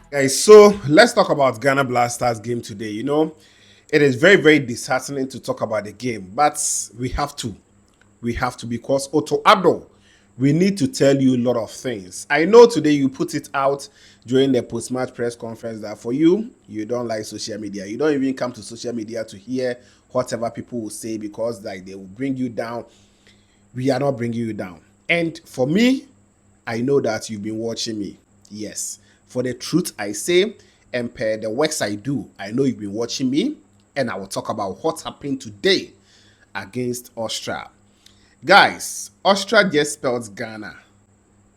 Guys, so let's talk about Ghana Blasters game today. It is very, very disheartening to talk about the game, but we have to. We have to because Otto Addo, we need to tell you a lot of things. I know today you put it out during the post-match press conference that for you, you don't like social media. You don't even come to social media to hear whatever people will say because like they will bring you down. We are not bringing you down. And for me, I know that you've been watching me. Yes. For the truth I say and per the works I do, I know you've been watching me, and I will talk about what's happening today against Austria. Guys, Austria just spelled Ghana.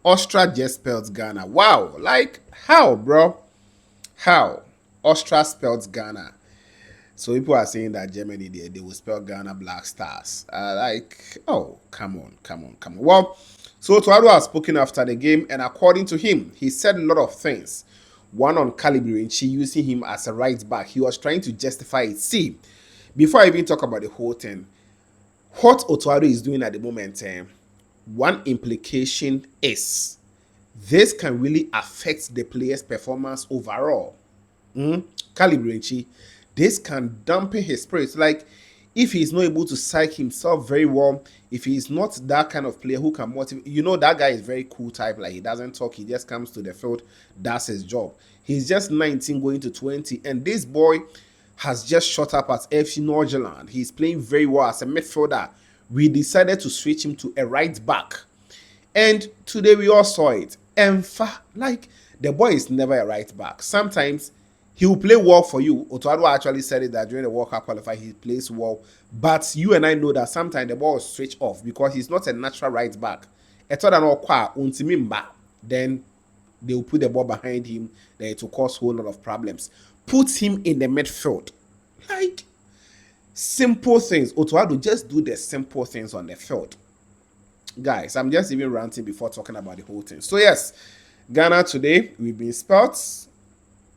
Austria just spelled Ghana. Wow. Like, how, bro? How? Austria spelled Ghana. So people are saying that Germany, they will spell Ghana Black Stars. Oh, come on. Well, so Otto has spoken after the game, and according to him, he said a lot of things. One on Calibri, she using him as a right back. He was trying to justify it. See, before I even talk about the whole thing, what Otto is doing at the moment, one implication is this can really affect the player's performance overall. Calibri, this can dampen his spirits. Like, if he's not able to psych himself very well, if he's not that kind of player who can motivate, that guy is very cool type. Like, he doesn't talk, he just comes to the field, that's his job. He's just 19 going to 20, and this boy has just shot up at FC Norgeland. He's playing very well as a midfielder. We decided to switch him to a right back, and today we all saw it. And like, the boy is never a right back. Sometimes he will play well for you. Otto actually said it that during the World Cup qualifier, he plays well. But you and I know that sometimes the ball will switch off because he's not a natural right back. Then they will put the ball behind him. Then it will cause a whole lot of problems. Put him in the midfield. Like, simple things. Otto just do the simple things on the field. Guys, I'm just even ranting before talking about the whole thing. So yes, Ghana today, we've been spelled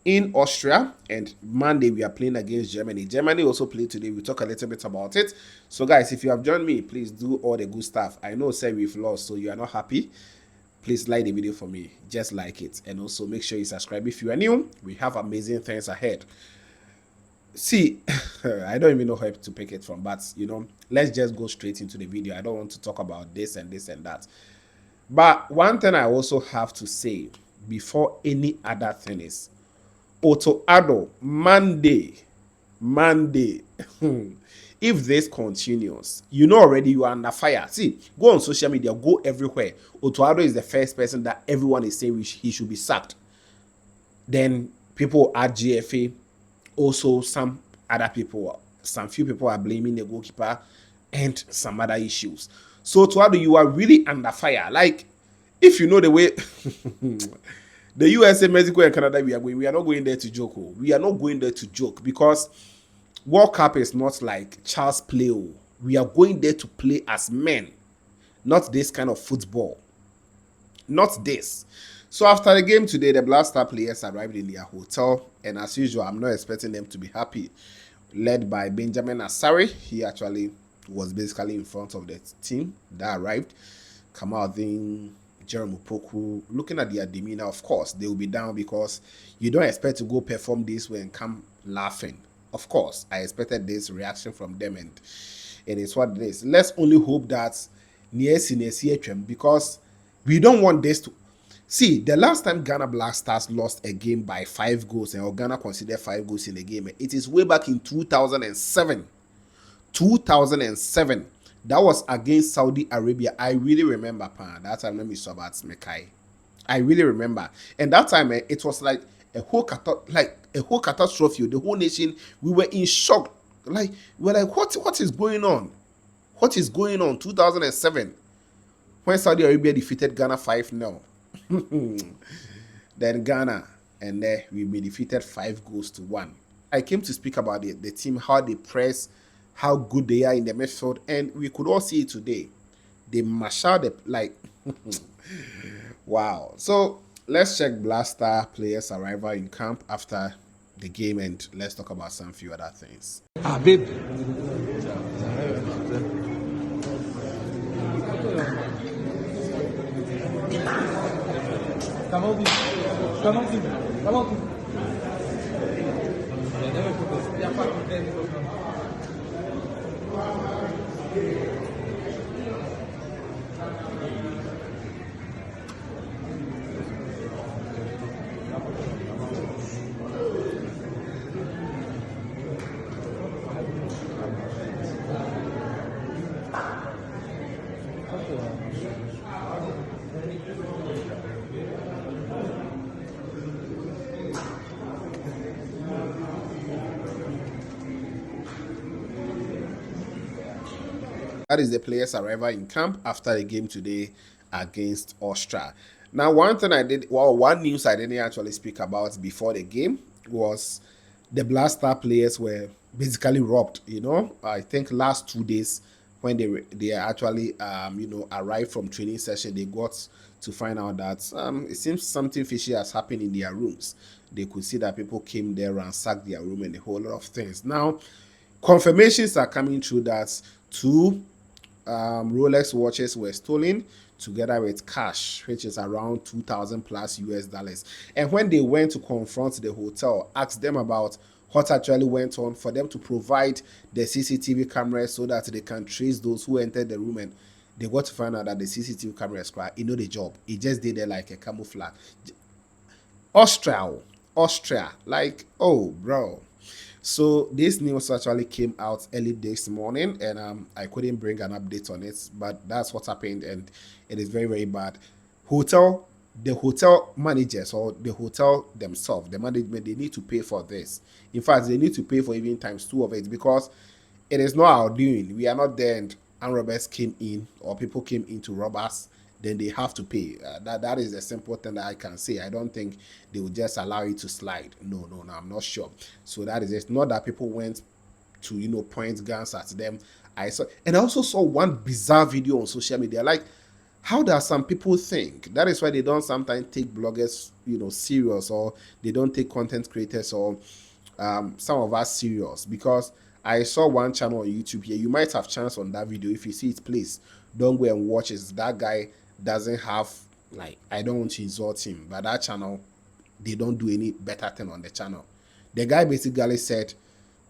in Austria, and Monday we are playing against Germany. Germany also played today. We'll talk a little bit about it. So guys, if you have joined me, please do all the good stuff. I know say we've lost, so you are not happy. Please like the video for me. Just like it. And also make sure you subscribe if you are new. We have amazing things ahead. See, I don't even know how to pick it from, but let's just go straight into the video. I don't want to talk about this and this and that. But one thing I also have to say before any other thing is, Otto Addo, Monday. If this continues, already you are under fire. See, go on social media, go everywhere. Otto Addo is the first person that everyone is saying he should be sacked. Then people at GFA, also some few people are blaming the goalkeeper and some other issues. So Otto Addo, you are really under fire. Like, if you know the way the USA, Mexico, and Canada, we are not going there to joke. We are not going there to joke because World Cup is not like child's play. We are going there to play as men, not this kind of football. Not this. So after the game today, the Blaster players arrived in their hotel, and as usual, I'm not expecting them to be happy. Led by Benjamin Asari, he actually was basically in front of the team that arrived. Kamaldeen, Jeremy Poku, looking at their demeanor, of course, they will be down because you don't expect to go perform this way and come laughing. Of course, I expected this reaction from them, and it is what it is. Let's only hope that because we don't want this to. See, the last time Ghana Black Stars lost a game by 5 goals, and Ghana considered 5 goals in the game, it is way back in 2007. 2007. That was against Saudi Arabia. I really remember, that time let me saw about Mekai. I really remember. And that time, it was like a whole catastrophe. The whole nation, we were in shock. Like, we were like, what is going on? What is going on? 2007. When Saudi Arabia defeated Ghana 5-0. Then Ghana, and there we be defeated 5-1. I came to speak about the team, how they press, how good they are in the midfield, and we could all see it today. They mash out the wow. So let's check Blaster players' arrival in camp after the game, and let's talk about some few other things. Babe. Come on. That is the players' arrival in camp after the game today against Austria. Now, one news I didn't actually speak about before the game was the Black Star players were basically robbed. I think last 2 days when they actually arrived from training session, they got to find out that it seems something fishy has happened in their rooms. They could see that people came there and sacked their room and a whole lot of things. Now, confirmations are coming through that two Rolex watches were stolen together with cash, which is around 2,000 plus US dollars. And when they went to confront the hotel, asked them about what actually went on, for them to provide the CCTV cameras so that they can trace those who entered the room, and they got to find out that the CCTV cameras, the job. It just did it like a camouflage. Austria, like, oh, bro. So this news actually came out early this morning, and I couldn't bring an update on it, but that's what happened, and it is very, very bad. The hotel managers or the hotel themselves, the management, they need to pay for this. In fact, they need to pay for even times 2 of it, because it is not our doing. We are not there, and robbers came in or people came in to rob us, then they have to pay. That is the simple thing that I can say. I don't think they will just allow it to slide. No, I'm not sure. So that is it. Not that people went to point guns at them. I also saw one bizarre video on social media. Like, how does some people think? That is why they don't sometimes take bloggers serious, or they don't take content creators or some of us serious. Because I saw one channel on YouTube here. You might have chance on that video. If you see it, please don't go and watch it. That guy doesn't have, like, I don't want to insult him, but that channel, they don't do any better thing on the channel. The guy basically said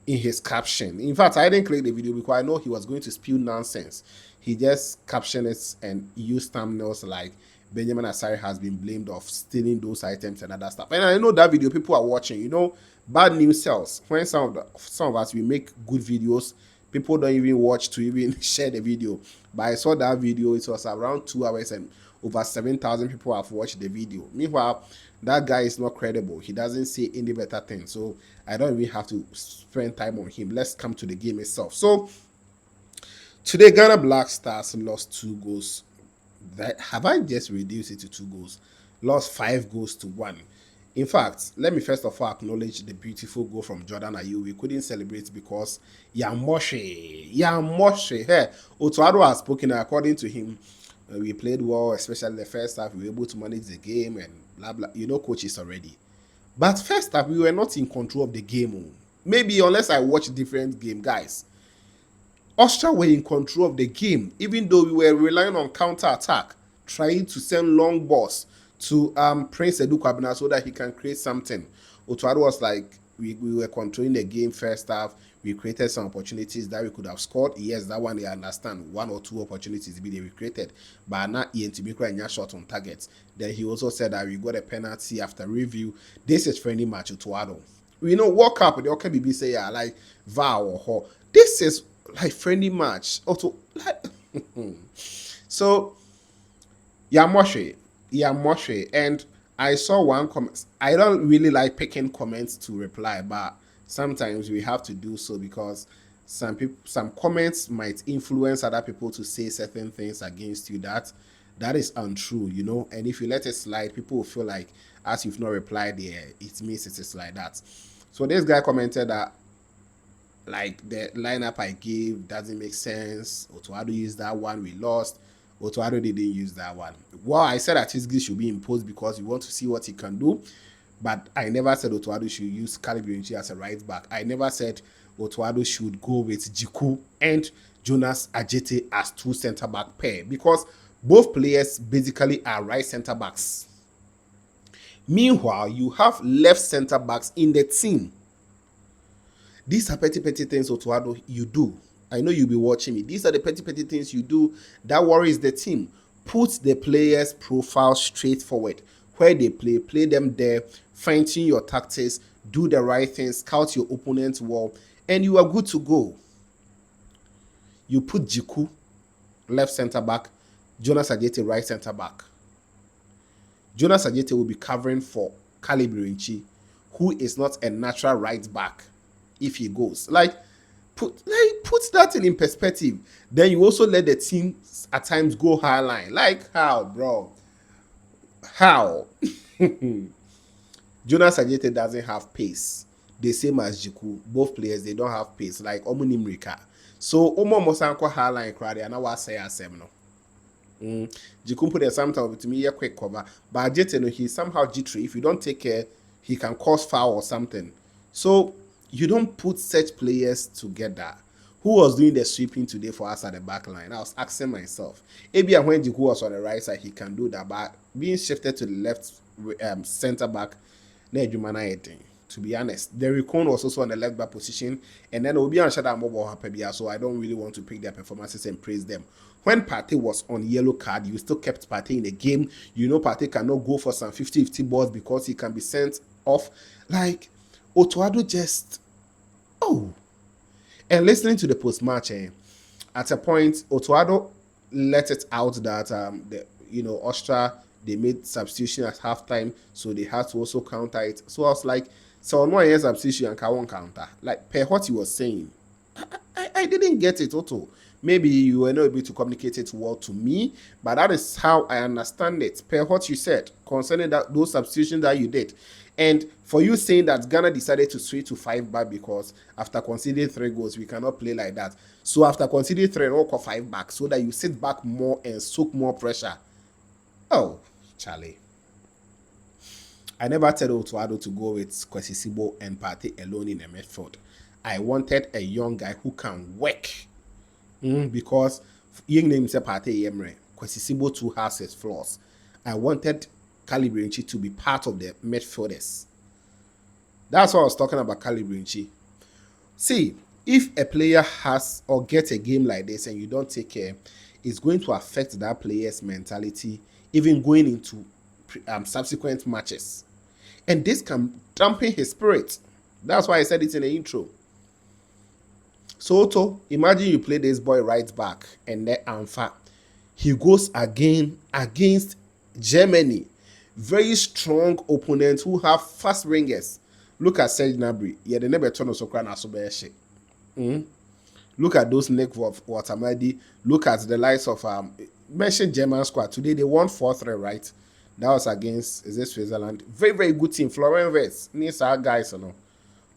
in his caption, in fact, I didn't click the video because I know he was going to spew nonsense. He just captioned it and used thumbnails like Benjamin Asari has been blamed of stealing those items and other stuff. And I know that video, people are watching. Bad news sells. When some of us, we make good videos, people don't even watch to even share the video. But I saw that video. It was around 2 hours and over 7,000 people have watched the video. Meanwhile, that guy is not credible. He doesn't say any better thing. So I don't even have to spend time on him. Let's come to the game itself. So today, Ghana Black Stars lost 2 goals. Have I just reduced it to 2 goals? Lost 5 goals to 1. In fact, let me first of all acknowledge the beautiful goal from Jordan Ayew. We couldn't celebrate because Yamoshe. Hey, Otto has spoken. According to him, we played well, especially the first half. We were able to manage the game and blah, blah. Coaches already. But first half, we were not in control of the game. Maybe unless I watch different game, guys. Austria were in control of the game, even though we were relying on counter-attack, trying to send long balls to Prince Edu Kwabena so that he can create something. Otto was like, we were controlling the game first half. We created some opportunities that we could have scored. Yes, that one I understand. 1 or 2 opportunities we created, but not Ian shot on target. Then he also said that we got a penalty after review. This is friendly match to Addo. World Cup, the OKBB say like vow or ho. This is like friendly match. Also, like so Yamoshe, and I saw one comment. I don't really like picking comments to reply, but sometimes we have to do so because some comments might influence other people to say certain things against you that is untrue, and if you let it slide, people will feel like as you've not replied there, it means it is like that. So this guy commented that like the lineup I gave doesn't make sense. Otto used that one, we lost. Otto didn't use that one. Well, I said that his gift should be imposed because we want to see what he can do. But I never said Otto should use Calibrinchi as a right back. I never said Otto should go with Jiku and Jonas Ajete as 2 centre-back pair, because both players basically are right centre-backs. Meanwhile, you have left center backs in the team. These are petty things, Otto, you do. I know you'll be watching me. These are the petty things you do that worries the team. Put the players' profile straight forward. Where they play them there, fine-tune your tactics, do the right things, scout your opponent's well, and you are good to go. You put Jiku, left center back, Jonas Ajete, right center back. Jonas Ajete will be covering for Calibrinchi, who is not a natural right back if he goes. Put that in perspective. Then you also let the team at times go high line. Like how, bro? How? Jonas Ajete doesn't have pace. The same as Jiku. Both players, they don't have pace. Like Omunimrika. So Omo Mosanko high line crowd and I was say asem no. Jiku put a sometimes to me a quick cover. But Ajete no, he's somehow jittery. If you don't take care, he can cause foul or something. So you don't put such players together. Who was doing the sweeping today for us at the back line? I was asking myself. Maybe when Jiku was on the right side, he can do that. But being shifted to the left center back, to be honest. Derrick Cohn was also on the left back position. And then Obi and Shada Mobile happy, so I don't really want to pick their performances and praise them. When Partey was on yellow card, you still kept Partey in the game. You know Partey cannot go for some 50-50 balls because he can be sent off. Like, Otto just... Oh. And listening to the post-match, at a point, Otto let it out that, Austria, they made substitution at halftime, so they had to also counter it. So I was like, so no one substitution and can counter. Like, per what he was saying. I didn't get it, Otto. Maybe you were not able to communicate it well to me, but that is how I understand it. Per what you said concerning those substitutions that you did. And for you saying that Ghana decided to switch to 5 back because after conceding 3 goals, we cannot play like that. So after conceding 3, we'll call 5 back so that you sit back more and soak more pressure. Oh, Charlie. I never told Addo to go with Kwesi Sibo and Partey alone in the midfield. I wanted a young guy who can work. Because young name is Partey Emre. Kwesi Sibo too has his flaws. I wanted Calibrinchi to be part of the midfielders. That's what I was talking about, Calibrinchi. See, if a player has or gets a game like this and you don't take care, it's going to affect that player's mentality, even going into subsequent matches. And this can dampen his spirit. That's why I said it in the intro. So, Otto, imagine you play this boy right back and then Anfa. He goes again against Germany. Very strong opponents who have fast ringers. Look at Serge Gnabry. Yeah, they never turn us around so bad. Look at those Nick Watamadi. Look at the likes of mentioned German squad. Today they won 4-3, right? That was against Switzerland. Very, very good team. Florian Wirtz. These are guys,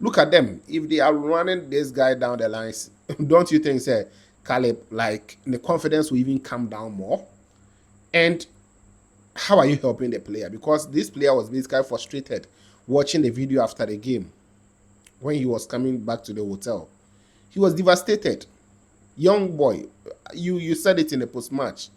Look at them. If they are running this guy down the lines, don't you think, say, Caleb, like the confidence will even come down more? And how are you helping the player? Because this player was basically frustrated watching the video after the game when he was coming back to the hotel. He was devastated. Young boy, you said it in the post-match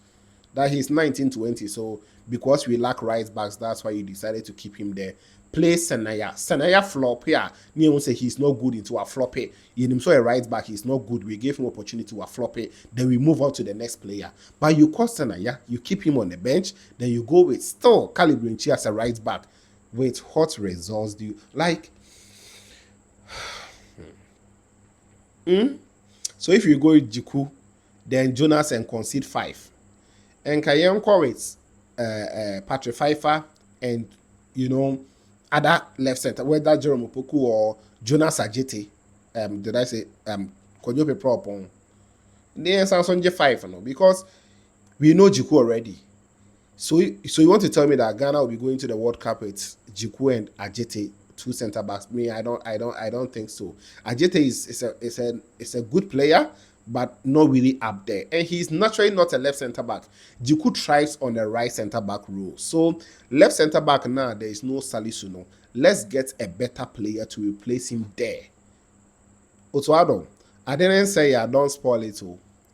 that he's 19-20. So because we lack right backs, that's why you decided to keep him there. Play Senaya. Senaya flop here. Neon say he's not good into a flop. You saw a right back, he's not good. We gave him opportunity to a flop. Then we move on to the next player. But you call Senaya, you keep him on the bench, then you go with still Calibrinchi as a right back. With what results do you like? So if you go with Jiku, then Jonas and concede 5. And Kayen with Patrick Pfeiffer and other left center, whether Jerome Opoku or Jonas Ajete, did I say Konyope Propon? The answer is on J5, because we know Jiku already. So you want to tell me that Ghana will be going to the World Cup with Jiku and Ajete, 2 center backs? Me, I don't think so. Ajete is a good player, but not really up there. And he's naturally not a left center back. Jiku thrives on the right center back role. So left center back now, there is no Salisu. Let's get a better player to replace him there. Otto, I didn't say don't spoil it.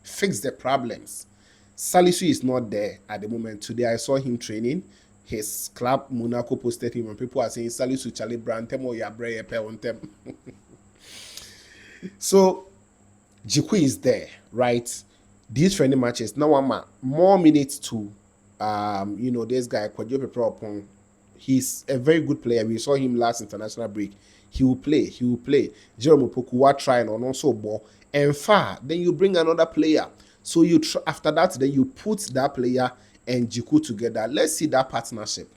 Fix the problems. Salisu is not there at the moment. Today I saw him training. his club Monaco posted him, and people are saying salute to Charlie Brantem or Yabre on them. So Jiku is there, right? These friendly matches, now one more minutes to this guy Kwadjo Pepper. He's a very good player. We saw him last international break. He will play. Jerome Opoku trying on also ball and far. Then you bring another player. So after that, then you put that player and Jiku together. Let's see that partnership.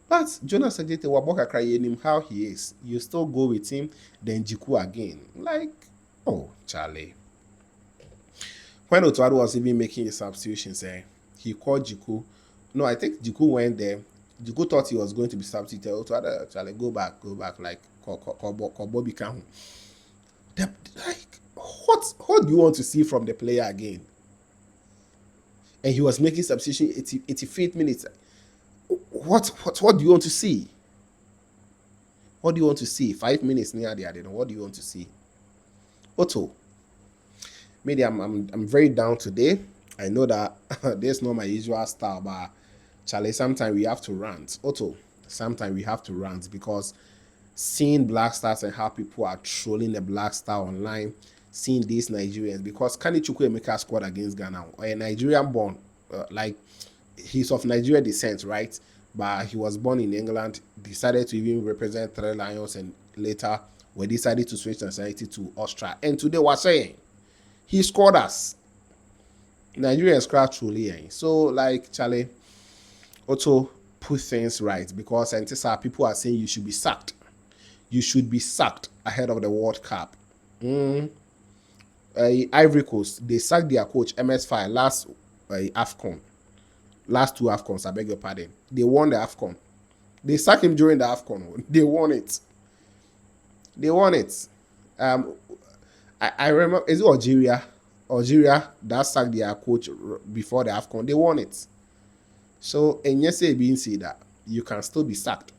But Jonas Ajete Waboka crying him how he is. You still go with him, then Jiku again. Like, oh, Charlie. When Otto was even making his substitutions, he called Jiku. No, I think Jiku went there. Jiku thought he was going to be substituted. Otto Charlie, go back, like Bobby Kahu. Like, what do you want to see from the player again? And he was making substitution 85th minutes. What do you want to see? What do you want to see? 5 minutes near the other. What do you want to see? Otto. Maybe I'm very down today. I know that this is not my usual style, but Charlie, sometimes we have to rant. Otto, sometimes we have to rant because seeing Black Stars and how people are trolling the Black Star online, seeing these Nigerians, because Kani Chukwuemeka scored against Ghana, a Nigerian born, like he's of Nigerian descent, right? But he was born in England, decided to even represent Three Lions, and later we decided to switch nationality to Austria. And today we're saying he scored us. Nigerians scratch truly. So, like, Charlie, Otto put things right because people are saying you should be sacked. You should be sacked ahead of the World Cup. Ivory Coast, they sacked their coach, MS5, last AFCON. Last two AFCONs, I beg your pardon. They won the AFCON. They sacked him during the AFCON. They won it. I remember, is it Algeria? Algeria that sacked their coach before the AFCON. They won it. So, and yes, being said that you can still be sacked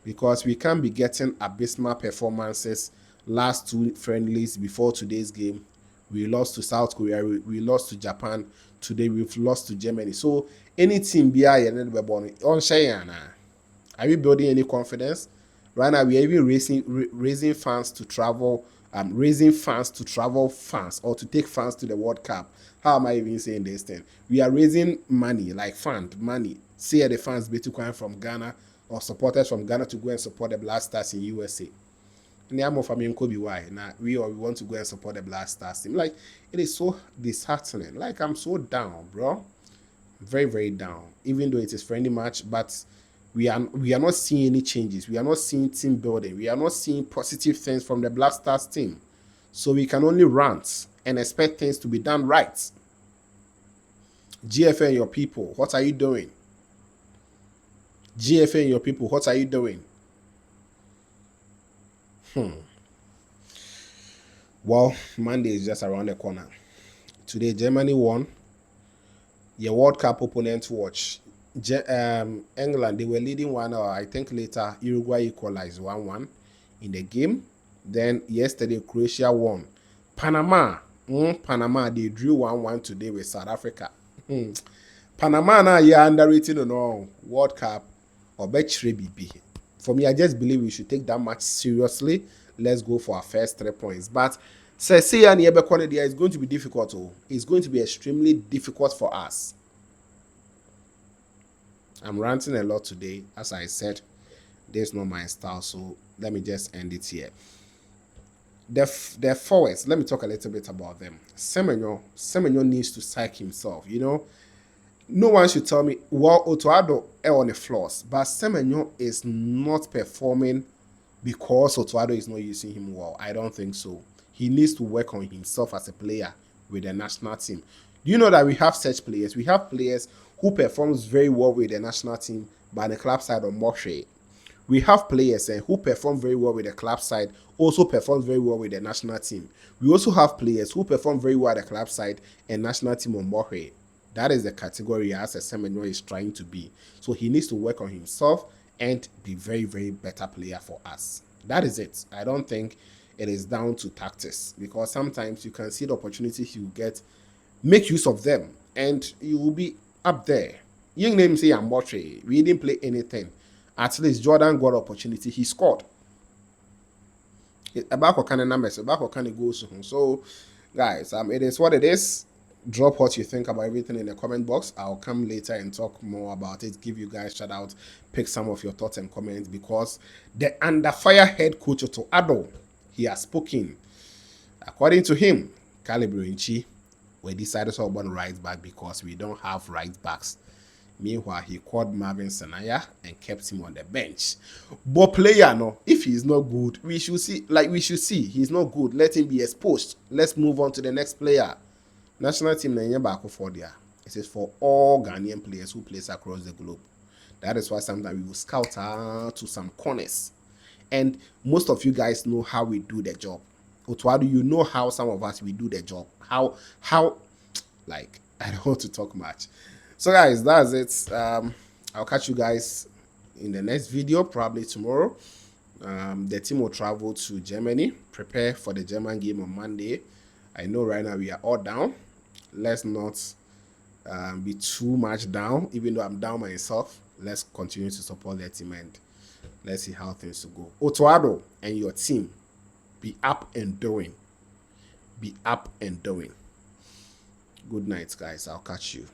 because we can't be getting abysmal performances. Last two friendlies before today's game, we lost to South Korea, we lost to Japan. Today we've lost to Germany. So any team be on Shayana. Are we building any confidence? Right now we are even raising fans to travel, fans or to take fans to the World Cup. How am I even saying this thing? We are raising money, like fund money. Say the fans be to come from Ghana or supporters from Ghana to go and support the Black Stars in USA. Now we want to go and support the Black Stars team. Like, it is so disheartening. Like, I'm so down, bro. Very, very down. Even though it is friendly match, but we are not seeing any changes. We are not seeing team building. We are not seeing positive things from the Black Stars team. So we can only rant and expect things to be done right. GFA and your people, what are you doing? GFA and your people, what are you doing? Well, Monday is just around the corner. Today, Germany won. Your World Cup opponent to watch. England, they were leading 1 hour. I think later, Uruguay equalized 1-1 in the game. Then, yesterday, Croatia won. Panama, they drew 1-1 today with South Africa. Panama now, you're underrated on all World Cup or Betchere BB. For me, I just believe we should take that match seriously. Let's go for our first 3 points. But say and it's going to be difficult. It's going to be extremely difficult for us. I'm ranting a lot today. As I said, this is not my style. So let me just end it here. The forwards, let me talk a little bit about them. Semenyo needs to psych himself, No one should tell me, well, Otto on the floors, but Semenyo is not performing because Otto is not using him well. I don't think so. He needs to work on himself as a player with the national team. Do you know that we have such players? We have players who performs very well with the national team, but on the club side of Moshe. We have players who perform very well with the club side, also perform very well with the national team. We also have players who perform very well at the club side and national team on Moshe. That is the category as a Semenyo is trying to be. So he needs to work on himself and be very, very better player for us. That is it. I don't think it is down to tactics because sometimes you can see the opportunities you get, make use of them, and you will be up there. Young name say I'm watching. We didn't play anything. At least Jordan got opportunity. He scored. About what kind of numbers, about what kind of goals. So, guys, it is what it is. Drop what you think about everything in the comment box. I'll come later and talk more about it. Give you guys shout out, pick some of your thoughts and comments because the Underfire head coach Otto Addo, he has spoken. According to him, Calibro we decided to open right back because we don't have right backs. Meanwhile, he called Marvin Sanaya and kept him on the bench. But player, no, if he's not good, we should see he's not good. Let him be exposed. Let's move on to the next player. National team na back for there. It is for all Ghanaian players who plays across the globe. That is why sometimes we will scout to some corners. And most of you guys know how we do the job. Otwadu, you know how some of us we do the job. How like I don't want to talk much. So guys, that's it. I'll catch you guys in the next video, probably tomorrow. The team will travel to Germany, prepare for the German game on Monday. I know right now we are all down. Let's not be too much down, even though I'm down myself. Let's continue to support the team and let's see how things will go. Otto and your team, be up and doing. Be up and doing. Good night, guys. I'll catch you.